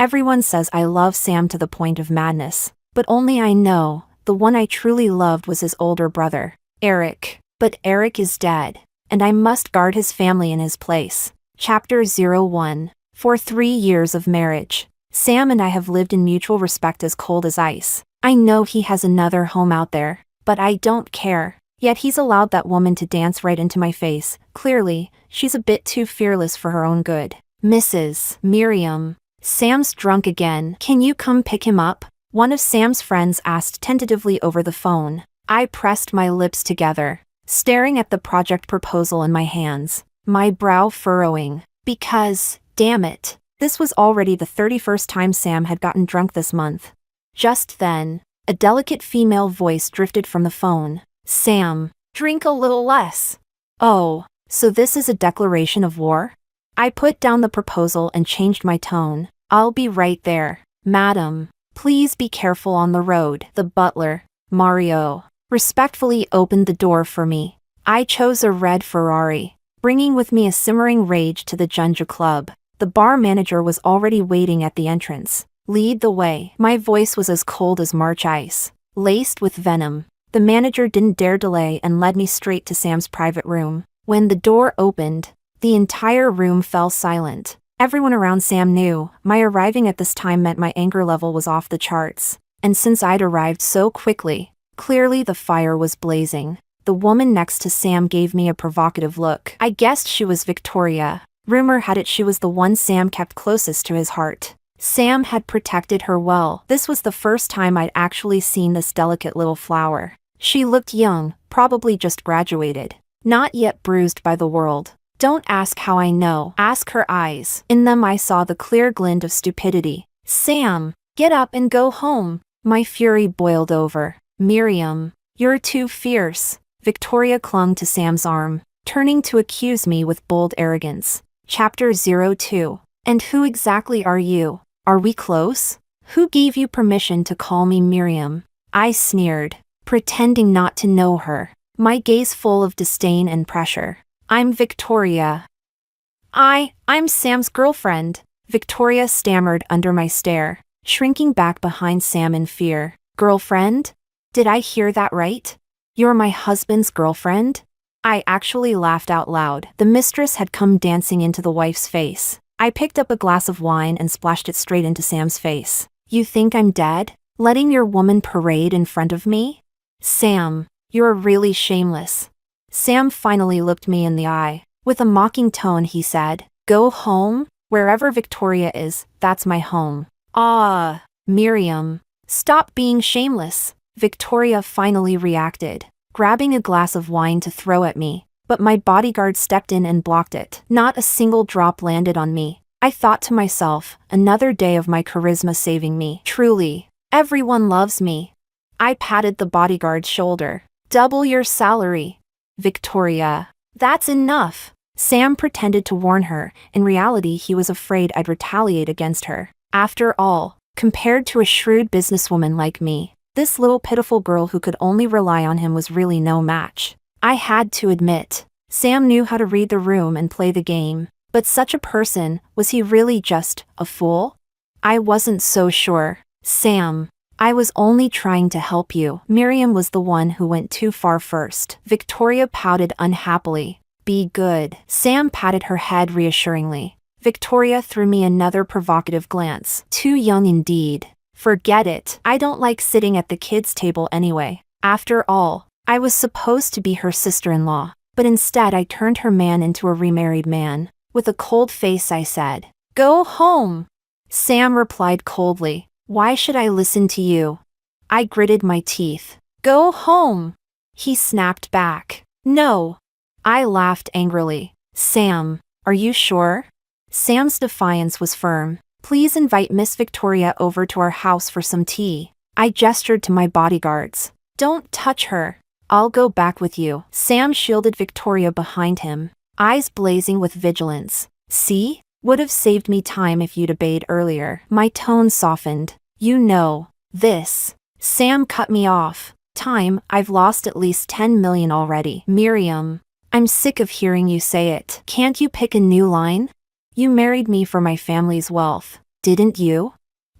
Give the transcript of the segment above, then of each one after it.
Everyone says I love Sam to the point of madness, but only I know, the one I truly loved was his older brother, Eric. But Eric is dead, and I must guard his family in his place. Chapter 01. For 3 years of marriage, Sam and I have lived in mutual respect as cold as ice. I know he has another home out there, but I don't care. Yet he's allowed that woman to dance right into my face. Clearly, she's a bit too fearless for her own good. Mrs. Miriam. Sam's drunk again. Can you come pick him up? One of Sam's friends asked tentatively over the phone. I pressed my lips together, staring at the project proposal in my hands, my brow furrowing. Because, damn it, this was already the 31st time Sam had gotten drunk this month. Just then, a delicate female voice drifted from the phone. Sam, drink a little less. Oh, so this is a declaration of war? I put down the proposal and changed my tone. I'll be right there. Madam, please be careful on the road. The butler, Mario, respectfully opened the door for me. I chose a red Ferrari, bringing with me a simmering rage to the Junja Club. The bar manager was already waiting at the entrance. Lead the way. My voice was as cold as March ice, laced with venom. The manager didn't dare delay and led me straight to Sam's private room. When the door opened, the entire room fell silent. Everyone around Sam knew my arriving at this time meant my anger level was off the charts. And since I'd arrived so quickly, clearly the fire was blazing. The woman next to Sam gave me a provocative look. I guessed she was Victoria. Rumor had it she was the one Sam kept closest to his heart. Sam had protected her well. This was the first time I'd actually seen this delicate little flower. She looked young, probably just graduated. Not yet bruised by the world. Don't ask how I know. Ask her eyes. In them I saw the clear glint of stupidity. Sam, get up and go home. My fury boiled over. Miriam, you're too fierce. Victoria clung to Sam's arm, turning to accuse me with bold arrogance. Chapter 02. And who exactly are you? Are we close? Who gave you permission to call me Miriam? I sneered, pretending not to know her, my gaze full of disdain and pressure. I'm Victoria. I'm Sam's girlfriend, Victoria stammered under my stare, shrinking back behind Sam in fear. Girlfriend? Did I hear that right? You're my husband's girlfriend? I actually laughed out loud. The mistress had come dancing into the wife's face. I picked up a glass of wine and splashed it straight into Sam's face. You think I'm dead? Letting your woman parade in front of me? Sam, you're really shameless. Sam finally looked me in the eye. With a mocking tone he said, go home? Wherever Victoria is, that's my home. Ah, Miriam, stop being shameless. Victoria finally reacted, grabbing a glass of wine to throw at me. But my bodyguard stepped in and blocked it. Not a single drop landed on me. I thought to myself, another day of my charisma saving me. Truly, everyone loves me. I patted the bodyguard's shoulder. Double your salary. Victoria. That's enough. Sam pretended to warn her. In reality, he was afraid I'd retaliate against her. After all, compared to a shrewd businesswoman like me, this little pitiful girl who could only rely on him was really no match. I had to admit, Sam knew how to read the room and play the game. But such a person, was he really just a fool? I wasn't so sure. Sam, I was only trying to help you. Miriam was the one who went too far first. Victoria pouted unhappily. Be good. Sam patted her head reassuringly. Victoria threw me another provocative glance. Too young indeed. Forget it. I don't like sitting at the kids' table anyway. After all, I was supposed to be her sister-in-law, but instead I turned her man into a remarried man. With a cold face I said, go home. Sam replied coldly, why should I listen to you? I gritted my teeth. Go home. He snapped back. No. I laughed angrily. Sam, are you sure? Sam's defiance was firm. Please invite Miss Victoria over to our house for some tea. I gestured to my bodyguards. Don't touch her. I'll go back with you. Sam shielded Victoria behind him, eyes blazing with vigilance. See? Would have saved me time if you'd obeyed earlier. My tone softened. You know, this. Sam cut me off. Time, I've lost at least 10 million already. Miriam, I'm sick of hearing you say it. Can't you pick a new line? You married me for my family's wealth. Didn't you?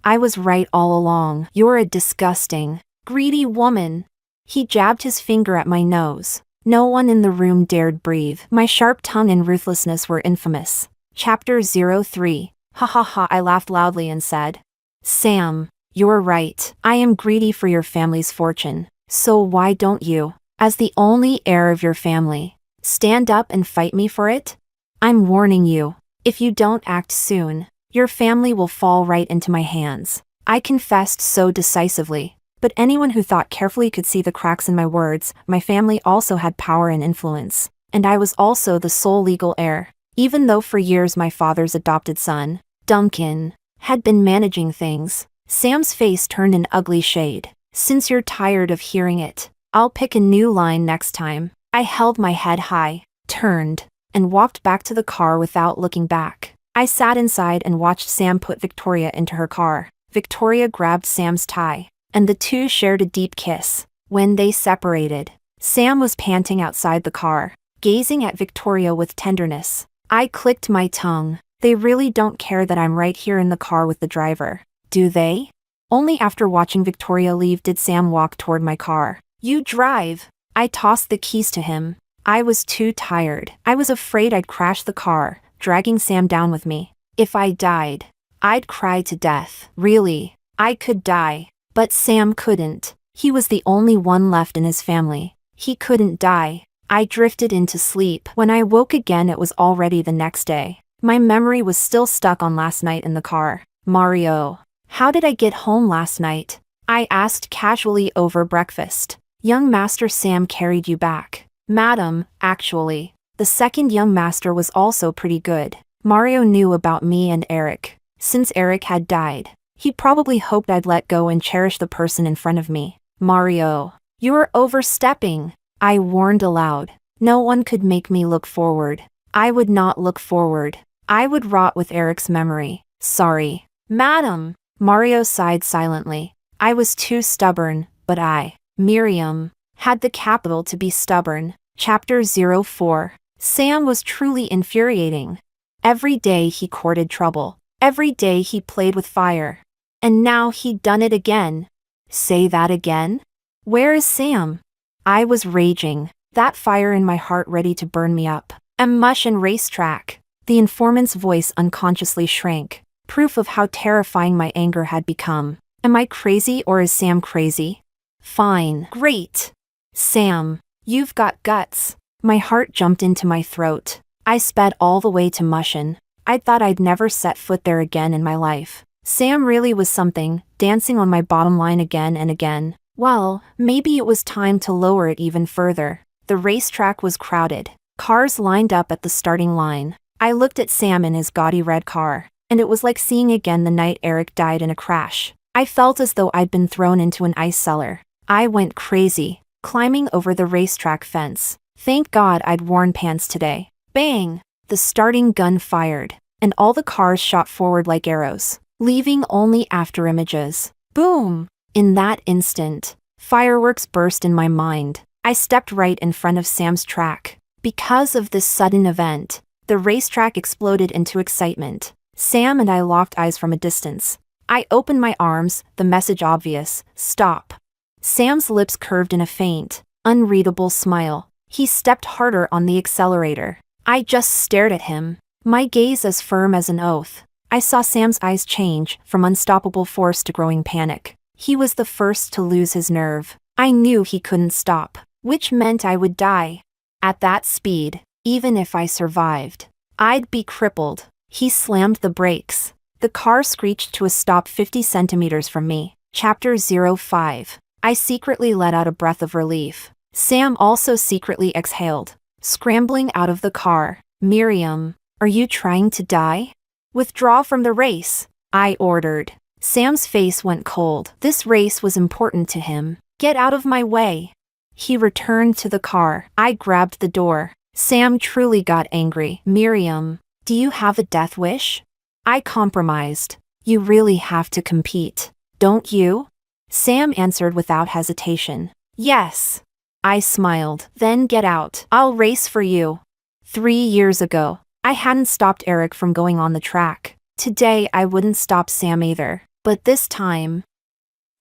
I was right all along. You're a disgusting, greedy woman. He jabbed his finger at my nose. No one in the room dared breathe. My sharp tongue and ruthlessness were infamous. Chapter 03. Ha ha ha, I laughed loudly and said, Sam, you're right. I am greedy for your family's fortune. So why don't you, as the only heir of your family, stand up and fight me for it? I'm warning you, if you don't act soon, your family will fall right into my hands. I confessed so decisively, but anyone who thought carefully could see the cracks in my words. My family also had power and influence, and I was also the sole legal heir. Even though for years my father's adopted son, Duncan, had been managing things. Sam's face turned an ugly shade. Since you're tired of hearing it, I'll pick a new line next time. I held my head high, turned, and walked back to the car without looking back. I sat inside and watched Sam put Victoria into her car. Victoria grabbed Sam's tie, and the two shared a deep kiss. When they separated, Sam was panting outside the car, gazing at Victoria with tenderness. I clicked my tongue. They really don't care that I'm right here in the car with the driver, do they? Only after watching Victoria leave did Sam walk toward my car. You drive. I tossed the keys to him. I was too tired. I was afraid I'd crash the car, dragging Sam down with me. If I died, I'd cry to death. Really, I could die. But Sam couldn't. He was the only one left in his family. He couldn't die. I drifted into sleep. When I woke again, it was already the next day. My memory was still stuck on last night in the car. Mario, how did I get home last night? I asked casually over breakfast. Young Master Sam carried you back. Madam, actually. The second young master was also pretty good. Mario knew about me and Eric. Since Eric had died, he probably hoped I'd let go and cherish the person in front of me. Mario, you're overstepping. I warned aloud. No one could make me look forward. I would not look forward. I would rot with Eric's memory. Sorry. Madam. Mario sighed silently. I was too stubborn, but I, Miriam, had the capital to be stubborn. Chapter 04. Sam was truly infuriating. Every day he courted trouble. Every day he played with fire. And now he'd done it again. Say that again? Where is Sam? I was raging, that fire in my heart ready to burn me up. A mush and racetrack. The informant's voice unconsciously shrank, proof of how terrifying my anger had become. Am I crazy or is Sam crazy? Fine. Great. Sam, you've got guts. My heart jumped into my throat. I sped all the way to Mushin. I thought I'd never set foot there again in my life. Sam really was something, dancing on my bottom line again and again. Well, maybe it was time to lower it even further. The racetrack was crowded. Cars lined up at the starting line. I looked at Sam in his gaudy red car, and it was like seeing again the night Eric died in a crash. I felt as though I'd been thrown into an ice cellar. I went crazy, climbing over the racetrack fence. Thank God I'd worn pants today. Bang! The starting gun fired, and all the cars shot forward like arrows, leaving only after images. Boom! In that instant, fireworks burst in my mind. I stepped right in front of Sam's track. Because of this sudden event, the racetrack exploded into excitement. Sam and I locked eyes from a distance. I opened my arms, the message obvious: stop. Sam's lips curved in a faint, unreadable smile. He stepped harder on the accelerator. I just stared at him, my gaze as firm as an oath. I saw Sam's eyes change from unstoppable force to growing panic. He was the first to lose his nerve. I knew he couldn't stop, which meant I would die. At that speed, even if I survived, I'd be crippled. He slammed the brakes. The car screeched to a stop 50 centimeters from me. Chapter 05. I secretly let out a breath of relief. Sam also secretly exhaled, scrambling out of the car. Miriam, are you trying to die? Withdraw from the race, I ordered. Sam's face went cold. This race was important to him. Get out of my way. He returned to the car. I grabbed the door. Sam truly got angry. Miriam, do you have a death wish? I compromised. You really have to compete, don't you? Sam answered without hesitation. Yes. I smiled. Then get out. I'll race for you. 3 years ago, I hadn't stopped Eric from going on the track. Today I wouldn't stop Sam either, but this time,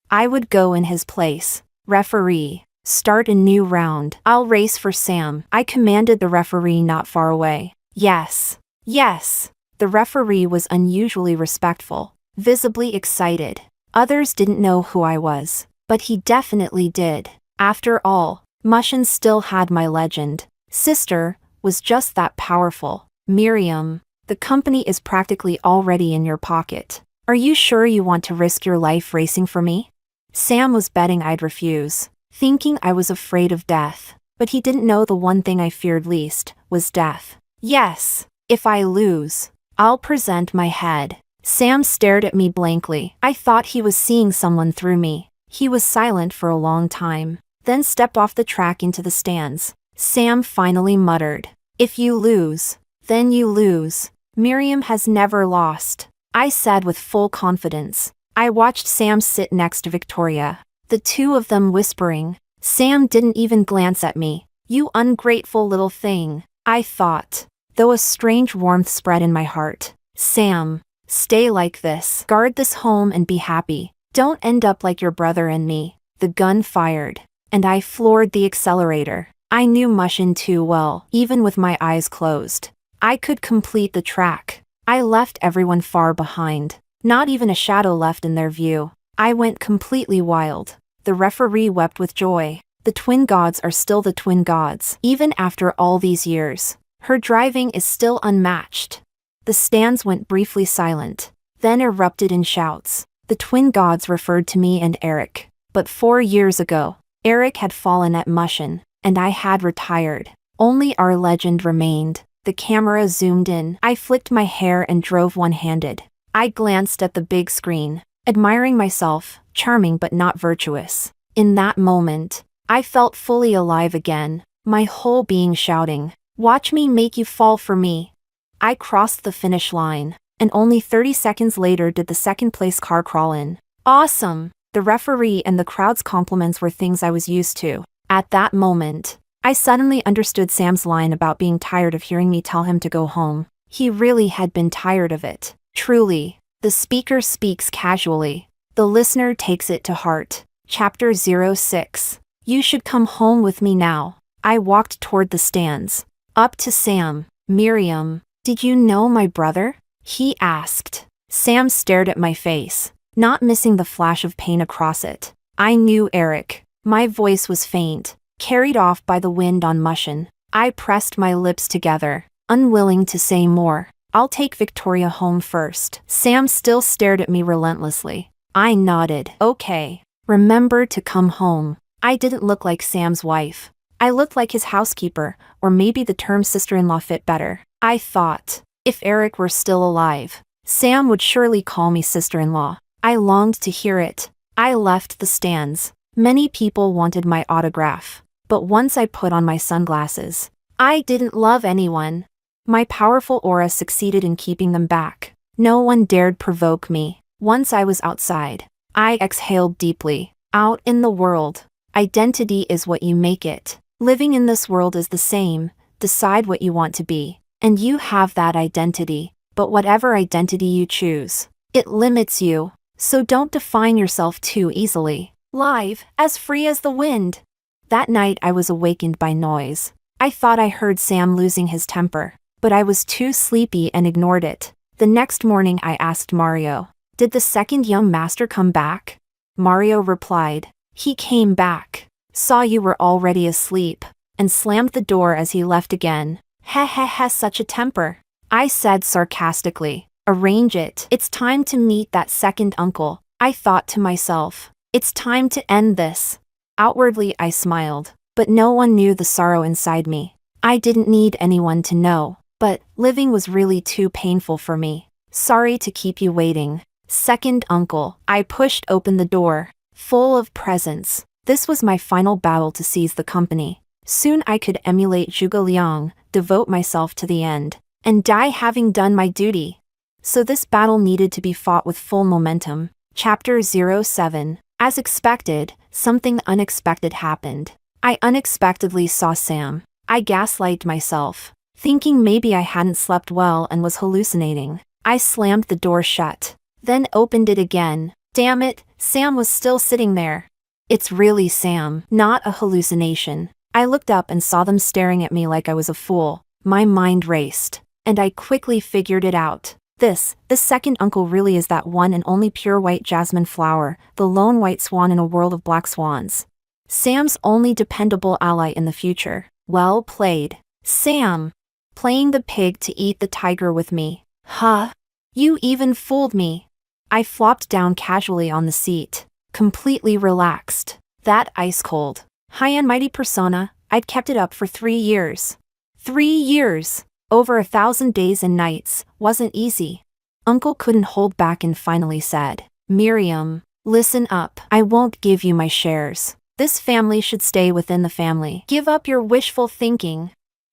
I would go in his place. Referee, start a new round. I'll race for Sam, I commanded the referee not far away. Yes. Yes. The referee was unusually respectful, visibly excited. Others didn't know who I was, but he definitely did. After all, Mushin still had my legend. Sister was just that powerful. Miriam, the company is practically already in your pocket. Are you sure you want to risk your life racing for me? Sam was betting I'd refuse, thinking I was afraid of death. But he didn't know the one thing I feared least was death. Yes, if I lose, I'll present my head. Sam stared at me blankly. I thought he was seeing someone through me. He was silent for a long time, then stepped off the track into the stands. Sam finally muttered, "If you lose, then you lose. Miriam has never lost," I said with full confidence. I watched Sam sit next to Victoria, the two of them whispering. Sam didn't even glance at me. "You ungrateful little thing," I thought, though a strange warmth spread in my heart. Sam, stay like this. Guard this home and be happy. Don't end up like your brother and me. The gun fired, and I floored the accelerator. I knew Mushin too well, even with my eyes closed. I could complete the track. I left everyone far behind. Not even a shadow left in their view. I went completely wild. The referee wept with joy. The twin gods are still the twin gods, even after all these years. Her driving is still unmatched. The stands went briefly silent, then erupted in shouts. The twin gods referred to me and Eric. But 4 years ago, Eric had fallen at Mushin, and I had retired. Only our legend remained. The camera zoomed in. I flicked my hair and drove one-handed. I glanced at the big screen, admiring myself, charming but not virtuous. In that moment, I felt fully alive again, my whole being shouting, "Watch me make you fall for me." I crossed the finish line, and only 30 seconds later did the second-place car crawl in. Awesome! The referee and the crowd's compliments were things I was used to. At that moment, I suddenly understood Sam's line about being tired of hearing me tell him to go home. He really had been tired of it. Truly, the speaker speaks casually. The listener takes it to heart. Chapter 06. You should come home with me now. I walked toward the stands. Up to Sam. "Miriam, did you know my brother?" he asked. Sam stared at my face, not missing the flash of pain across it. I knew Eric. My voice was faint, carried off by the wind on Mushin. I pressed my lips together, unwilling to say more. "I'll take Victoria home first." Sam still stared at me relentlessly. I nodded. "Okay. Remember to come home." I didn't look like Sam's wife. I looked like his housekeeper, or maybe the term sister-in-law fit better. I thought, if Eric were still alive, Sam would surely call me sister-in-law. I longed to hear it. I left the stands. Many people wanted my autograph, but once I put on my sunglasses, I didn't love anyone. My powerful aura succeeded in keeping them back. No one dared provoke me. Once I was outside, I exhaled deeply. Out in the world, identity is what you make it. Living in this world is the same. Decide what you want to be, and you have that identity. But whatever identity you choose, it limits you. So don't define yourself too easily. Live, as free as the wind. That night I was awakened by noise. I thought I heard Sam losing his temper, but I was too sleepy and ignored it. The next morning I asked Mario, "Did the second young master come back?" Mario replied, "He came back, saw you were already asleep, and slammed the door as he left again." "Heh heh heh, such a temper," I said sarcastically. "Arrange it. It's time to meet that second uncle." I thought to myself, it's time to end this. Outwardly I smiled, but no one knew the sorrow inside me. I didn't need anyone to know, but living was really too painful for me. "Sorry to keep you waiting, second uncle." I pushed open the door, full of presents. This was my final battle to seize the company. Soon I could emulate Zhuge Liang, devote myself to the end, and die having done my duty. So this battle needed to be fought with full momentum. Chapter 07. As expected, something unexpected happened. I unexpectedly saw Sam. I gaslighted myself, thinking maybe I hadn't slept well and was hallucinating. I slammed the door shut, then opened it again. Damn it, Sam was still sitting there. It's really Sam, not a hallucination. I looked up and saw them staring at me like I was a fool. My mind raced, and I quickly figured it out. This second uncle really is that one and only pure white jasmine flower, the lone white swan in a world of black swans. Sam's only dependable ally in the future. Well played, Sam. Playing the pig to eat the tiger with me. Huh? You even fooled me. I flopped down casually on the seat, completely relaxed. That ice cold, high and mighty persona, I'd kept it up for 3 years. 3 years! Over 1,000 days and nights, wasn't easy. Uncle couldn't hold back and finally said, Miriam, listen up. I won't give you my shares. This family should stay within the family. Give up your wishful thinking.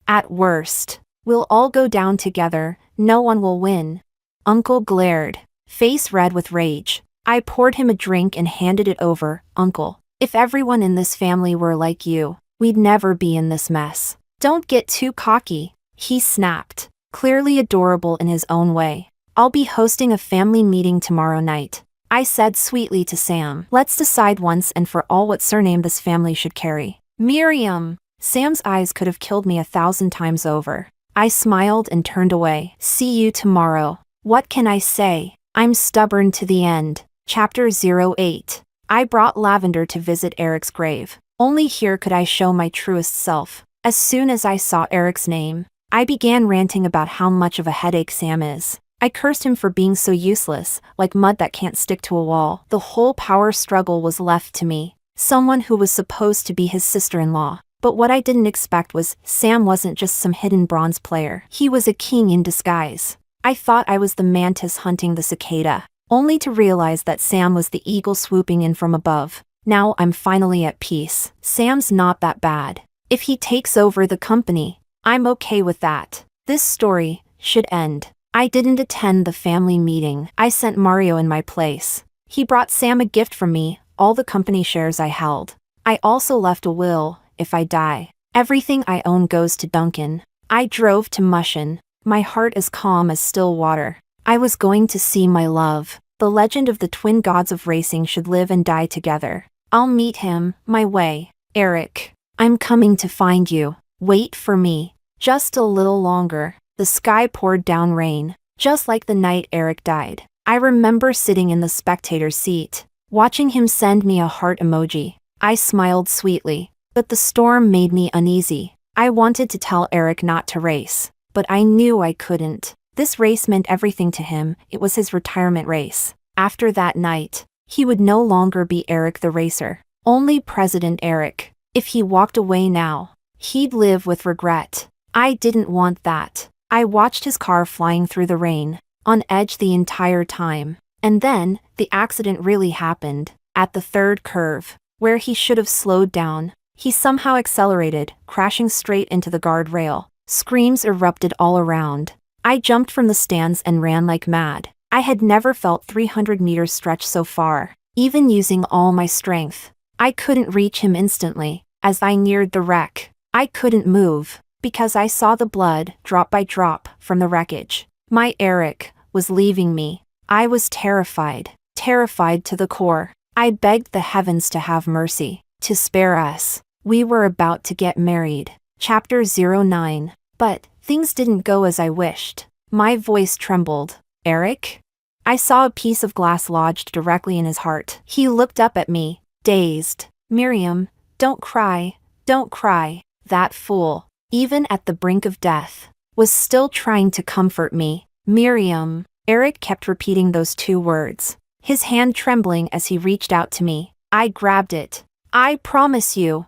At worst, we'll all go down together, no one will win. Uncle glared, face red with rage. I poured him a drink and handed it over. Uncle, if everyone in this family were like you, we'd never be in this mess. Don't get too cocky, he snapped, clearly adorable in his own way. I'll be hosting a family meeting tomorrow night, I said sweetly to Sam. Let's decide once and for all what surname this family should carry. Miriam! Sam's eyes could have killed me 1,000 times over. I smiled and turned away. See you tomorrow. What can I say? I'm stubborn to the end. Chapter 08. I brought Lavender to visit Eric's grave. Only here could I show my truest self. As soon as I saw Eric's name, I began ranting about how much of a headache Sam is. I cursed him for being so useless, like mud that can't stick to a wall. The whole power struggle was left to me, someone who was supposed to be his sister-in-law. But what I didn't expect was, Sam wasn't just some hidden bronze player. He was a king in disguise. I thought I was the mantis hunting the cicada, only to realize that Sam was the eagle swooping in from above. Now I'm finally at peace. Sam's not that bad. If he takes over the company, I'm okay with that. This story should end. I didn't attend the family meeting. I sent Mario in my place. He brought Sam a gift from me, all the company shares I held. I also left a will. If I die, everything I own goes to Duncan. I drove to Mushin, my heart as calm as still water. I was going to see my love. The legend of the twin gods of racing should live and die together. I'll meet him, my way. Eric, I'm coming to find you. Wait for me. Just a little longer. The sky poured down rain, just like the night Eric died. I remember sitting in the spectator's seat, watching him send me a heart emoji. I smiled sweetly, but the storm made me uneasy. I wanted to tell Eric not to race, but I knew I couldn't. This race meant everything to him. It was his retirement race. After that night, he would no longer be Eric the racer, only President Eric. If he walked away now, he'd live with regret. I didn't want that. I watched his car flying through the rain, on edge the entire time. And then, the accident really happened. At the third curve, where he should have slowed down, he somehow accelerated, crashing straight into the guardrail. Screams erupted all around. I jumped from the stands and ran like mad. I had never felt 300 meters stretch so far, even using all my strength. I couldn't reach him instantly. As I neared the wreck, I couldn't move, because I saw the blood, drop by drop, from the wreckage. My Eric was leaving me. I was terrified to the core. I begged the heavens to have mercy, to spare us. We were about to get married. Chapter 09. But things didn't go as I wished. My voice trembled. Eric? I saw a piece of glass lodged directly in his heart. He looked up at me, dazed. Miriam, don't cry, don't cry. That fool, even at the brink of death, was still trying to comfort me. Miriam. Eric kept repeating those 2 words, his hand trembling as he reached out to me. I grabbed it. I promise you,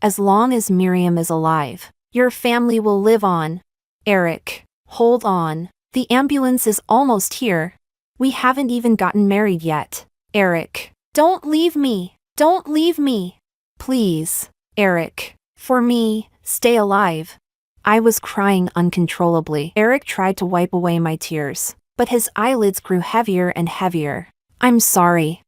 as long as Miriam is alive, your family will live on. Eric, hold on. The ambulance is almost here. We haven't even gotten married yet. Eric, don't leave me. Don't leave me. Please, Eric. For me, stay alive. I was crying uncontrollably. Eric tried to wipe away my tears, but his eyelids grew heavier and heavier. I'm sorry.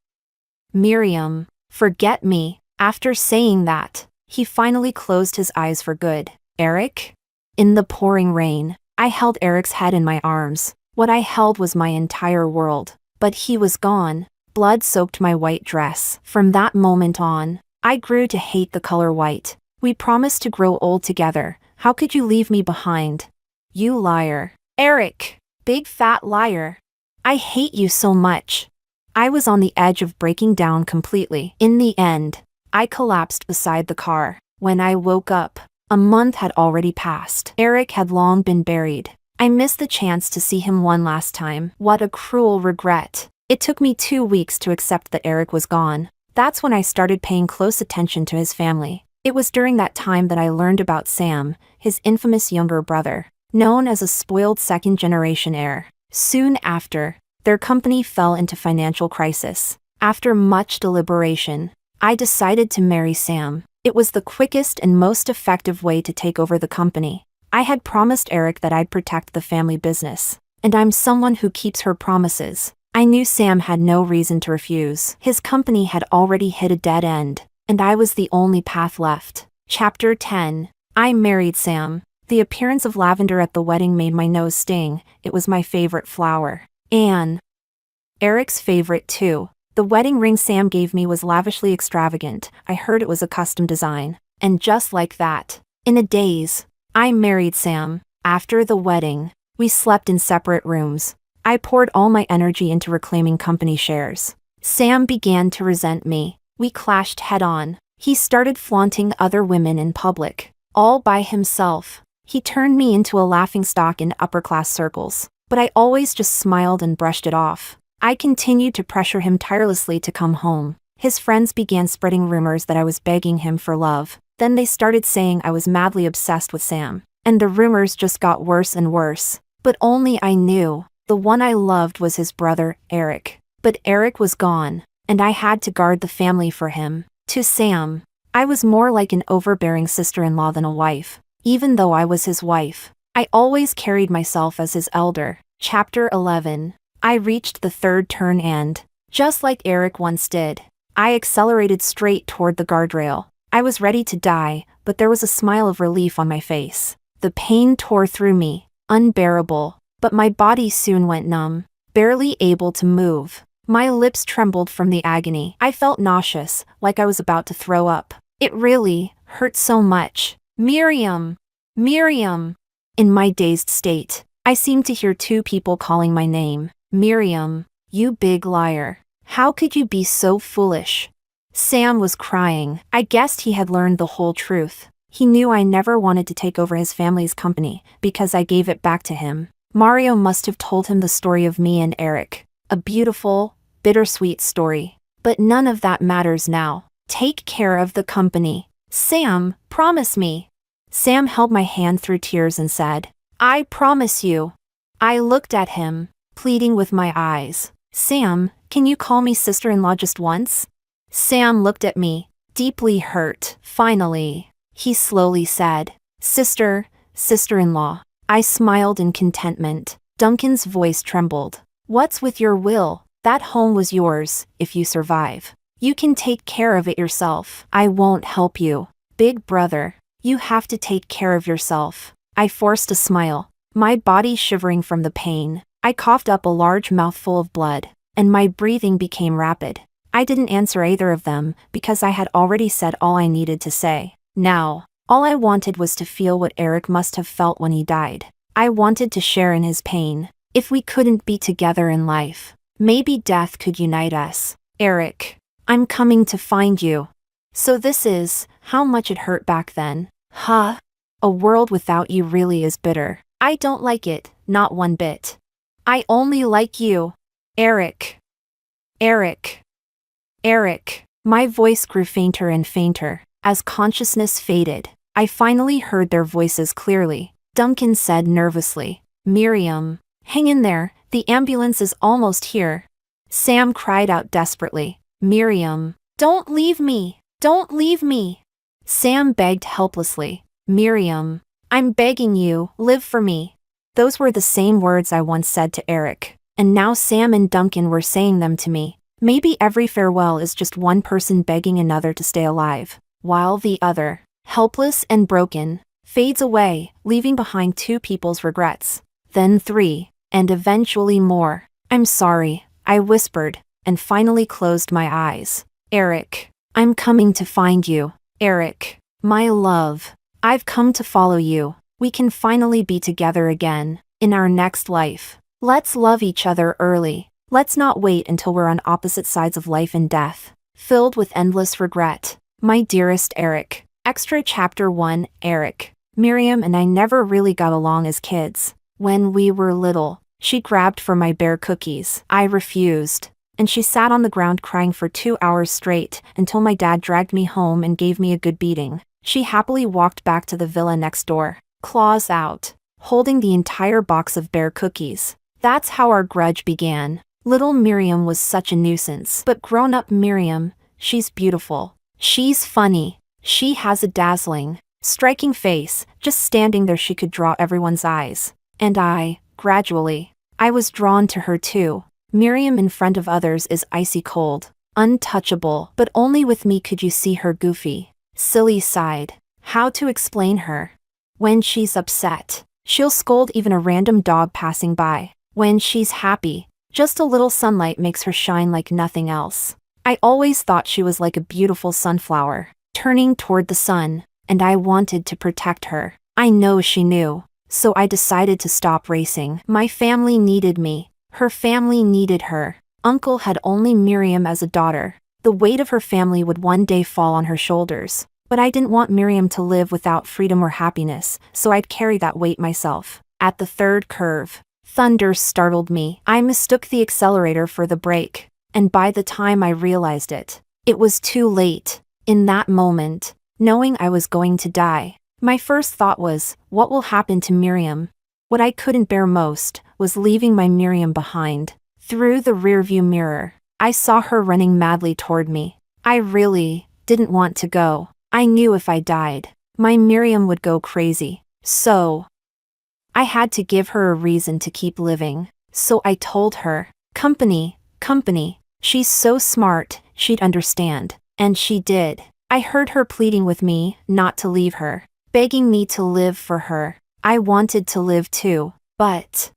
Miriam, forget me. After saying that, he finally closed his eyes for good. Eric? In the pouring rain, I held Eric's head in my arms. What I held was my entire world. But he was gone. Blood soaked my white dress. From that moment on, I grew to hate the color white. We promised to grow old together. How could you leave me behind? You liar. Eric. Big fat liar. I hate you so much. I was on the edge of breaking down completely. In the end, I collapsed beside the car. When I woke up, a month had already passed. Eric had long been buried. I missed the chance to see him one last time. What a cruel regret. It took me 2 weeks to accept that Eric was gone. That's when I started paying close attention to his family. It was during that time that I learned about Sam, his infamous younger brother, known as a spoiled second-generation heir. Soon after, their company fell into financial crisis. After much deliberation, I decided to marry Sam. It was the quickest and most effective way to take over the company. I had promised Eric that I'd protect the family business, and I'm someone who keeps her promises. I knew Sam had no reason to refuse. His company had already hit a dead end, and I was the only path left. Chapter 10. I married Sam. The appearance of lavender at the wedding made my nose sting. It was my favorite flower. And Eric's favorite too. The wedding ring Sam gave me was lavishly extravagant. I heard it was a custom design. And just like that, in a daze, I married Sam. After the wedding, we slept in separate rooms. I poured all my energy into reclaiming company shares. Sam began to resent me. We clashed head-on. He started flaunting other women in public, all by himself. He turned me into a laughingstock in upper-class circles, but I always just smiled and brushed it off. I continued to pressure him tirelessly to come home. His friends began spreading rumors that I was begging him for love. Then they started saying I was madly obsessed with Sam. And the rumors just got worse and worse. But only I knew. The one I loved was his brother, Eric. But Eric was gone, and I had to guard the family for him. To Sam, I was more like an overbearing sister-in-law than a wife. Even though I was his wife, I always carried myself as his elder. Chapter 11. I reached the third turn and, just like Eric once did, I accelerated straight toward the guardrail. I was ready to die, but there was a smile of relief on my face. The pain tore through me, unbearable, but my body soon went numb, barely able to move. My lips trembled from the agony. I felt nauseous, like I was about to throw up. It really hurt so much. Miriam! Miriam! In my dazed state, I seemed to hear 2 people calling my name. Miriam, you big liar. How could you be so foolish? Sam was crying. I guessed he had learned the whole truth. He knew I never wanted to take over his family's company, because I gave it back to him. Mario must have told him the story of me and Eric. A beautiful, bittersweet story. But none of that matters now. Take care of the company. Sam, promise me. Sam held my hand through tears and said, I promise you. I looked at him, pleading with my eyes. Sam, can you call me sister-in-law just once? Sam looked at me, deeply hurt. Finally, he slowly said, sister-in-law. I smiled in contentment. Duncan's voice trembled. What's with your will? That home was yours, if you survive. You can take care of it yourself. I won't help you. Big brother, you have to take care of yourself. I forced a smile, my body shivering from the pain. I coughed up a large mouthful of blood, and my breathing became rapid. I didn't answer either of them, because I had already said all I needed to say. Now, all I wanted was to feel what Eric must have felt when he died. I wanted to share in his pain. If we couldn't be together in life, maybe death could unite us. Eric, I'm coming to find you. So this is how much it hurt back then. Huh? A world without you really is bitter. I don't like it, not one bit. I only like you. Eric. Eric. Eric. My voice grew fainter and fainter. As consciousness faded, I finally heard their voices clearly. Duncan said nervously, Miriam, hang in there, the ambulance is almost here. Sam cried out desperately, Miriam, don't leave me, don't leave me. Sam begged helplessly, Miriam, I'm begging you, live for me. Those were the same words I once said to Eric, and now Sam and Duncan were saying them to me. Maybe every farewell is just one person begging another to stay alive, while the other, helpless and broken, fades away, leaving behind 2 people's regrets. Then 3, and eventually more. I'm sorry, I whispered, and finally closed my eyes. Eric, I'm coming to find you. Eric, my love, I've come to follow you. We can finally be together again, in our next life. Let's love each other early. Let's not wait until we're on opposite sides of life and death, filled with endless regret. My dearest Eric. Extra Chapter 1. Eric. Miriam and I never really got along as kids. When we were little, she grabbed for my bear cookies. I refused, and she sat on the ground crying for 2 hours straight until my dad dragged me home and gave me a good beating. She happily walked back to the villa next door, claws out, holding the entire box of bear cookies. That's how our grudge began. Little Miriam was such a nuisance, but grown-up Miriam, she's beautiful. She's funny. She has a dazzling, striking face. Just standing there she could draw everyone's eyes. And gradually, I was drawn to her too. Miriam in front of others is icy cold, untouchable, but only with me could you see her goofy, silly side. How to explain her? When she's upset, she'll scold even a random dog passing by. When she's happy, just a little sunlight makes her shine like nothing else. I always thought she was like a beautiful sunflower, turning toward the sun, and I wanted to protect her. I know she knew, so I decided to stop racing. My family needed me. Her family needed her. Uncle had only Miriam as a daughter. The weight of her family would one day fall on her shoulders. But I didn't want Miriam to live without freedom or happiness, so I'd carry that weight myself. At the 3rd curve, thunder startled me. I mistook the accelerator for the brake, and by the time I realized it, it was too late. In that moment, knowing I was going to die, my first thought was, what will happen to Miriam? What I couldn't bear most was leaving my Miriam behind. Through the rearview mirror, I saw her running madly toward me. I really didn't want to go. I knew if I died, my Miriam would go crazy. So I had to give her a reason to keep living. So I told her, company. She's so smart, she'd understand. And she did. I heard her pleading with me not to leave her, begging me to live for her. I wanted to live too, but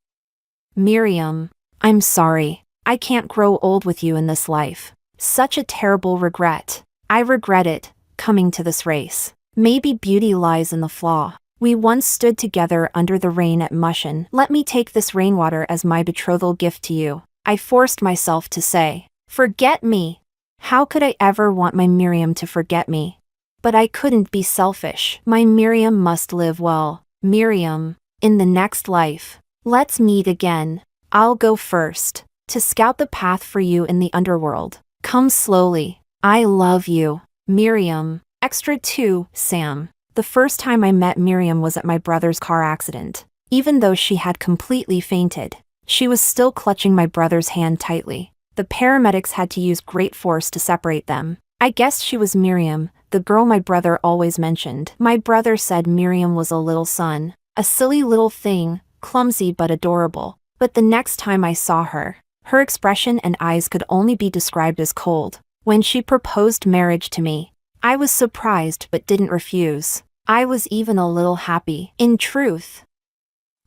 Miriam, I'm sorry. I can't grow old with you in this life. Such a terrible regret. I regret it, coming to this race. Maybe beauty lies in the flaw. We once stood together under the rain at Mushin. Let me take this rainwater as my betrothal gift to you. I forced myself to say, forget me. How could I ever want my Miriam to forget me? But I couldn't be selfish. My Miriam must live well. Miriam, in the next life, let's meet again. I'll go first, to scout the path for you in the underworld. Come slowly. I love you. Miriam. Extra 2. Sam. The first time I met Miriam was at my brother's car accident. Even though she had completely fainted, she was still clutching my brother's hand tightly. The paramedics had to use great force to separate them. I guessed she was Miriam, the girl my brother always mentioned. My brother said Miriam was a little son, a silly little thing, clumsy but adorable. But the next time I saw her, her expression and eyes could only be described as cold. When she proposed marriage to me, I was surprised but didn't refuse. I was even a little happy. In truth,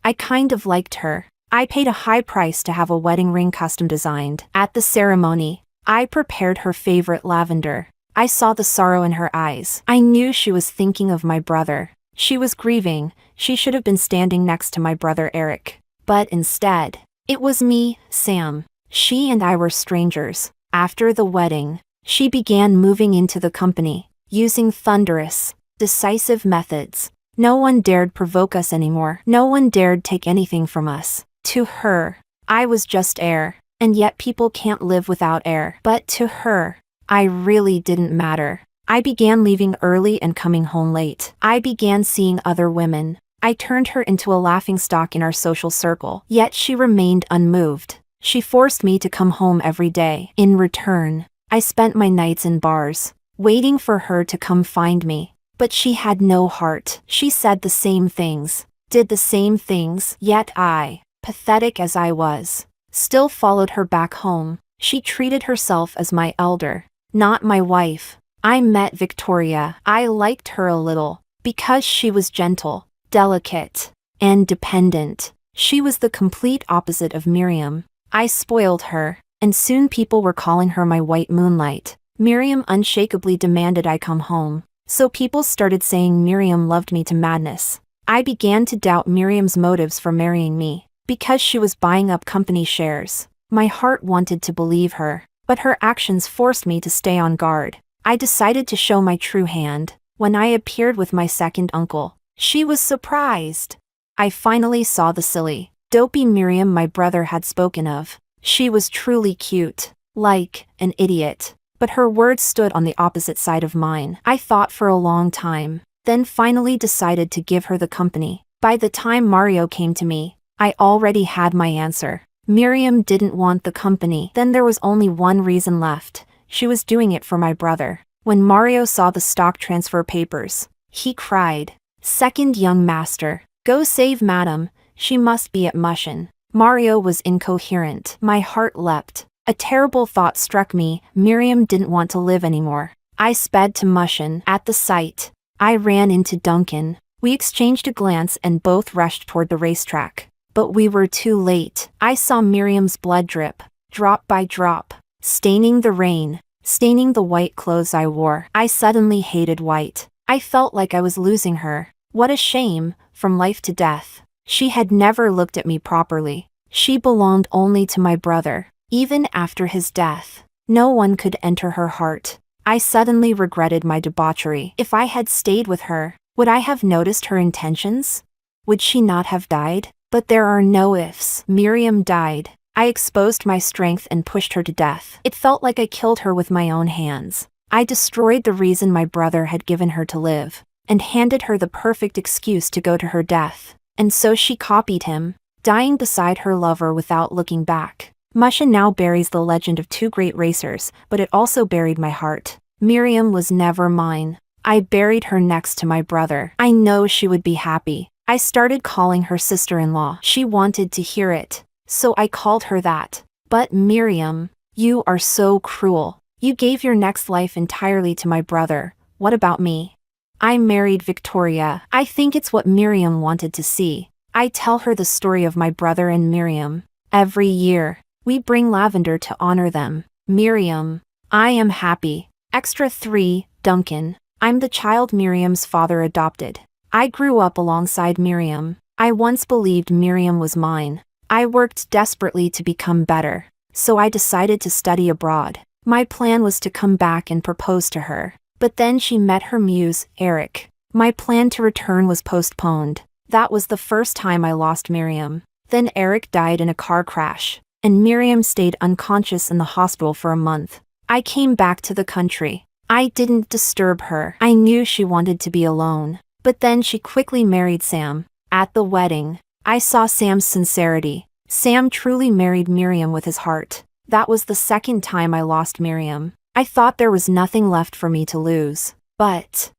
I kind of liked her. I paid a high price to have a wedding ring custom designed. At the ceremony, I prepared her favorite lavender. I saw the sorrow in her eyes. I knew she was thinking of my brother. She was grieving. She should have been standing next to my brother Eric. But instead, it was me, Sam. She and I were strangers. After the wedding, she began moving into the company, using thunderous, decisive methods. No one dared provoke us anymore. No one dared take anything from us. To her, I was just air, and yet people can't live without air. But to her, I really didn't matter. I began leaving early and coming home late. I began seeing other women. I turned her into a laughingstock in our social circle. Yet she remained unmoved. She forced me to come home every day. In return, I spent my nights in bars, waiting for her to come find me. But she had no heart. She said the same things, did the same things, yet I, pathetic as I was, still followed her back home. She treated herself as my elder, not my wife. I met Victoria. I liked her a little, Because she was gentle, delicate, and dependent. She was the complete opposite of Miriam. I spoiled her, and soon people were calling her my white moonlight. Miriam unshakably demanded I come home, so people started saying Miriam loved me to madness. I began to doubt Miriam's motives for marrying me, because she was buying up company shares. My heart wanted to believe her, but her actions forced me to stay on guard. I decided to show my true hand. When I appeared with my second uncle, she was surprised. I finally saw the silly, dopey Miriam my brother had spoken of. She was truly cute, like an idiot, but her words stood on the opposite side of mine. I thought for a long time, then finally decided to give her the company. By the time Mario came to me, I already had my answer. Miriam didn't want the company. Then there was only one reason left. She was doing it for my brother. When Mario saw the stock transfer papers, he cried, "Second young master, go save madam, she must be at Mushin." Mario was incoherent. My heart leapt. A terrible thought struck me. Miriam didn't want to live anymore. I sped to Mushin. At the sight, I ran into Duncan. We exchanged a glance and both rushed toward the racetrack. But we were too late. I saw Miriam's blood drip, drop by drop, staining the rain, staining the white clothes I wore. I suddenly hated white. I felt like I was losing her. What a shame, from life to death. She had never looked at me properly. She belonged only to my brother. Even after his death, no one could enter her heart. I suddenly regretted my debauchery. If I had stayed with her, would I have noticed her intentions? Would she not have died? But there are no ifs. Miriam died. I exposed my strength and pushed her to death. It felt like I killed her with my own hands. I destroyed the reason my brother had given her to live, and handed her the perfect excuse to go to her death. And so she copied him, dying beside her lover without looking back. Mushin now buries the legend of two great racers, but it also buried my heart. Miriam was never mine. I buried her next to my brother. I know she would be happy. I started calling her sister-in-law. She wanted to hear it, so I called her that. But Miriam, you are so cruel. You gave your next life entirely to my brother. What about me? I married Victoria. I think it's what Miriam wanted to see. I tell her the story of my brother and Miriam. Every year, we bring lavender to honor them. Miriam, I am happy. Extra 3, Duncan. I'm the child Miriam's father adopted. I grew up alongside Miriam. I once believed Miriam was mine. I worked desperately to become better, so I decided to study abroad. My plan was to come back and propose to her. But then she met her muse, Eric. My plan to return was postponed. That was the first time I lost Miriam. Then Eric died in a car crash, and Miriam stayed unconscious in the hospital for a month. I came back to the country. I didn't disturb her. I knew she wanted to be alone. But then she quickly married Sam. At the wedding, I saw Sam's sincerity. Sam truly married Miriam with his heart. That was the second time I lost Miriam. I thought there was nothing left for me to lose. But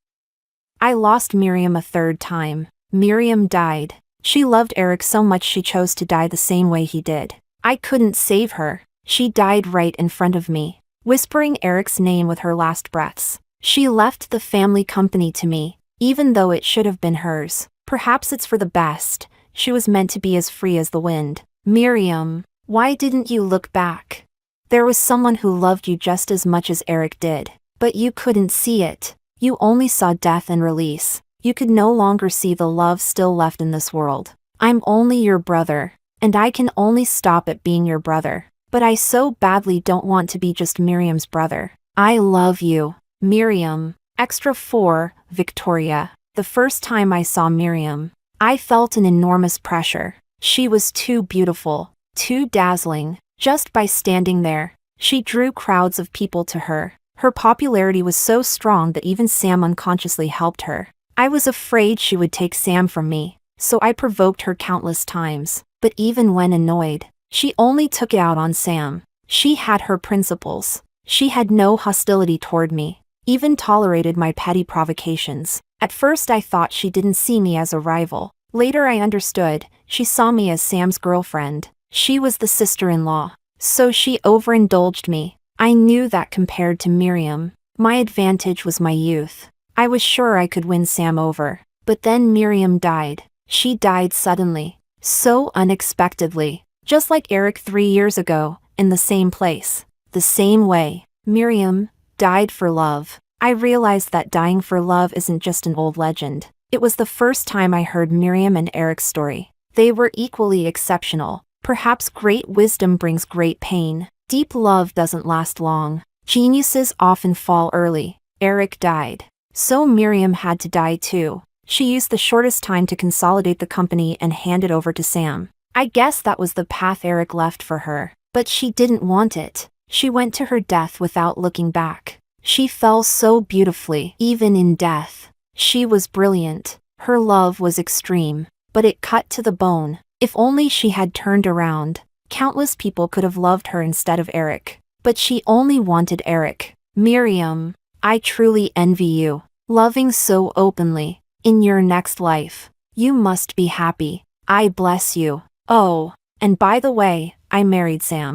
I lost Miriam a third time. Miriam died. She loved Eric so much she chose to die the same way he did. I couldn't save her. She died right in front of me, whispering Eric's name with her last breaths. She left the family company to me, even though it should have been hers. Perhaps it's for the best. She was meant to be as free as the wind. Miriam, why didn't you look back? There was someone who loved you just as much as Eric did, but you couldn't see it. You only saw death and release. You could no longer see the love still left in this world. I'm only your brother, and I can only stop at being your brother. But I so badly don't want to be just Miriam's brother. I love you, Miriam. Extra 4, Victoria. The first time I saw Miriam, I felt an enormous pressure. She was too beautiful, too dazzling. Just by standing there, she drew crowds of people to her. Her popularity was so strong that even Sam unconsciously helped her. I was afraid she would take Sam from me, so I provoked her countless times. But even when annoyed, she only took it out on Sam. She had her principles. She had no hostility toward me, even tolerated my petty provocations. At first I thought she didn't see me as a rival. Later I understood, she saw me as Sam's girlfriend. She was the sister-in-law, so she overindulged me. I knew that compared to Miriam, my advantage was my youth. I was sure I could win Sam over. But then Miriam died. She died suddenly. So unexpectedly. Just like Eric 3 years ago, in the same place. The same way. Miriam died for love. I realized that dying for love isn't just an old legend. It was the first time I heard Miriam and Eric's story. They were equally exceptional. Perhaps great wisdom brings great pain. Deep love doesn't last long. Geniuses often fall early. Eric died. So Miriam had to die too. She used the shortest time to consolidate the company and hand it over to Sam. I guess that was the path Eric left for her. But she didn't want it. She went to her death without looking back. She fell so beautifully, even in death. She was brilliant. Her love was extreme. But it cut to the bone. If only she had turned around. Countless people could have loved her instead of Eric. But she only wanted Eric. Miriam, I truly envy you. Loving so openly. In your next life. You must be happy. I bless you. Oh, and by the way, I married Sam.